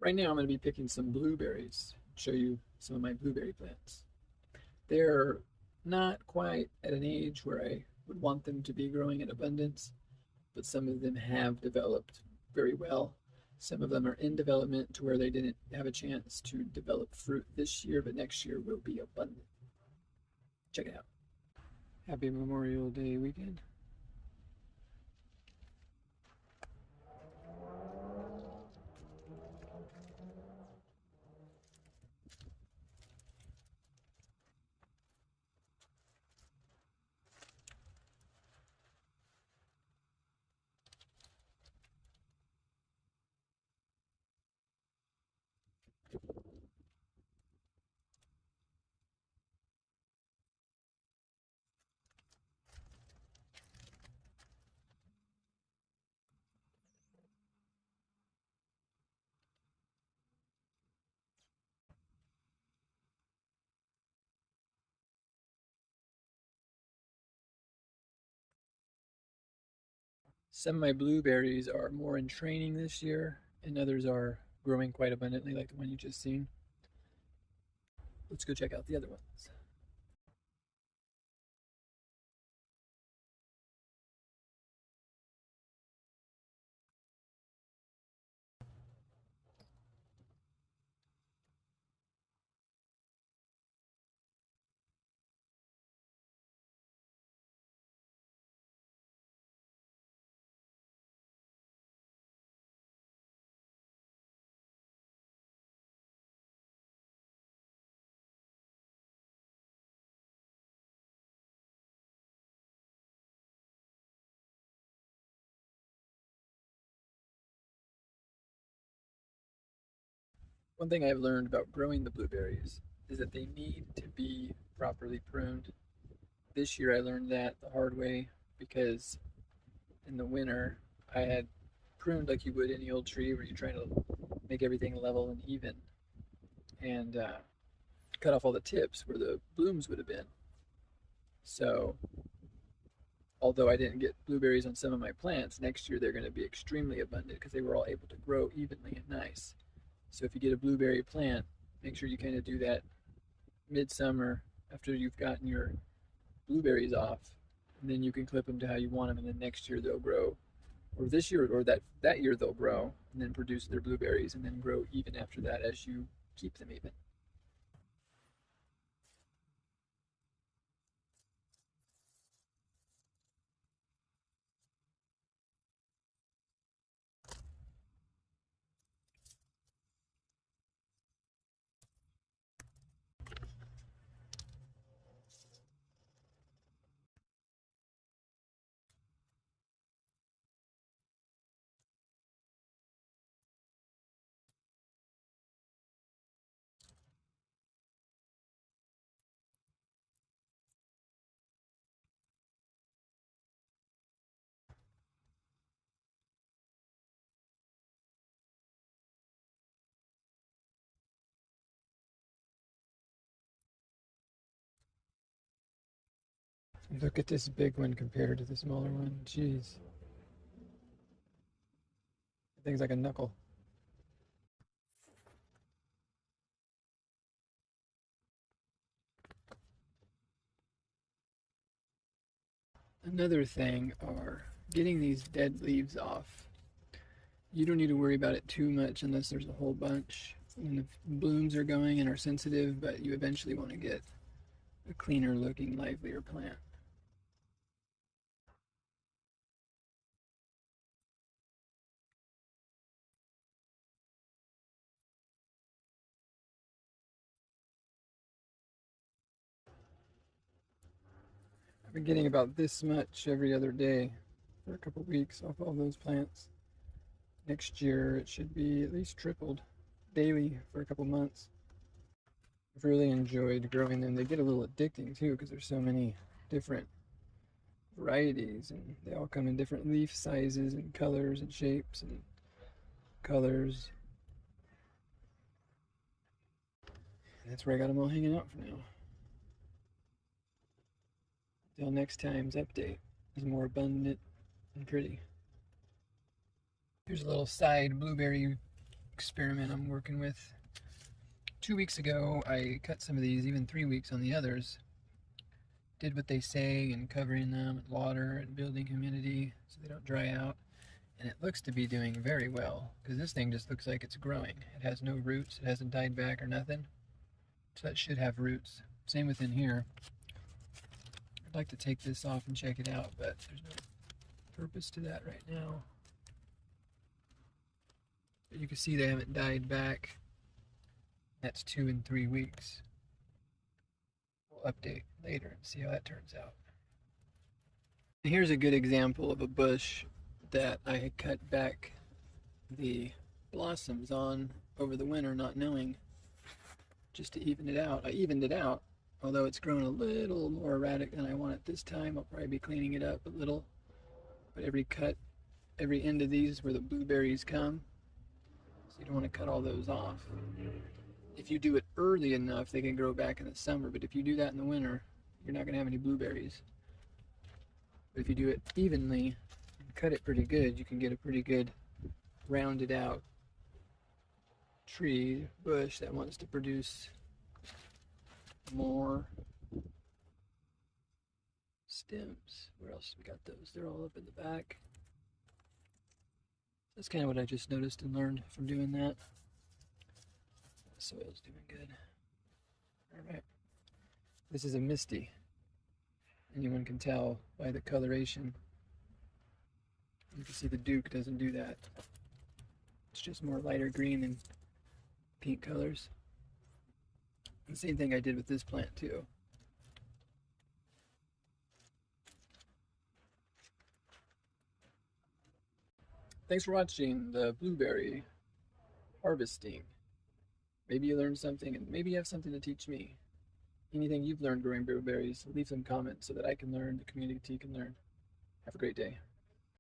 Right now I'm going to be picking some blueberries, show you some of my blueberry plants. They're not quite at an age where I would want them to be growing in abundance, but some of them have developed very well. Some of them are in development to where they didn't have a chance to develop fruit this year, but next year will be abundant. Check it out. Happy Memorial Day weekend. Some of my blueberries are more in training this year, and others are growing quite abundantly, like the one you just seen. Let's go check out the other ones. One thing I've learned about growing the blueberries is that they need to be properly pruned. This year I learned that the hard way because in the winter I had pruned like you would any old tree where you're trying to make everything level and even and cut off all the tips where the blooms would have been. So although I didn't get blueberries on some of my plants, next year they're going to be extremely abundant because they were all able to grow evenly and nice. So if you get a blueberry plant, make sure you kind of do that midsummer after you've gotten your blueberries off, and then you can clip them to how you want them, and then next year they'll grow, or this year or that year they'll grow and then produce their blueberries and then grow even after that as you keep them even. Look at this big one compared to the smaller one. Jeez, that thing's like a knuckle. Another thing are getting these dead leaves off. You don't need to worry about it too much unless there's a whole bunch and the blooms are going and are sensitive, but you eventually want to get a cleaner looking, livelier plant. I've been getting about this much every other day for a couple weeks off all those plants. Next year it should be at least tripled daily for a couple months. I've really enjoyed growing them. They get a little addicting too because there's so many different varieties and they all come in different leaf sizes and colors and shapes and colors. And that's where I got them all hanging out for now. Till next time's update is more abundant and pretty. Here's a little side blueberry experiment I'm working with. 2 weeks ago, I cut some of these, even 3 weeks on the others. Did what they say in covering them with water and building humidity so they don't dry out. And it looks to be doing very well because this thing just looks like it's growing. It has no roots, it hasn't died back or nothing. So it should have roots. Same within here. I'd like to take this off and check it out, but there's no purpose to that right now. But you can see they haven't died back. That's 2 and 3 weeks. We'll update later and see how that turns out. Here's a good example of a bush that I had cut back the blossoms on over the winter, not knowing, just to even it out. I evened it out, although it's grown a little more erratic than I want it this time. I'll probably be cleaning it up a little. But every end of these is where the blueberries come. So you don't want to cut all those off. If you do it early enough, they can grow back in the summer. But if you do that in the winter, you're not going to have any blueberries. But if you do it evenly and cut it pretty good, you can get a pretty good rounded out tree, bush that wants to produce more stems. Where else we got those? They're all up in the back. That's kind of what I just noticed and learned from doing that. The soil's doing good. Alright. This is a misty. Anyone can tell by the coloration. You can see the Duke doesn't do that. It's just more lighter green and pink colors. The same thing I did with this plant too. Thanks for watching the blueberry harvesting. Maybe you learned something and maybe you have something to teach me. Anything you've learned growing blueberries, leave some comments so that I can learn, the community can learn. Have a great day.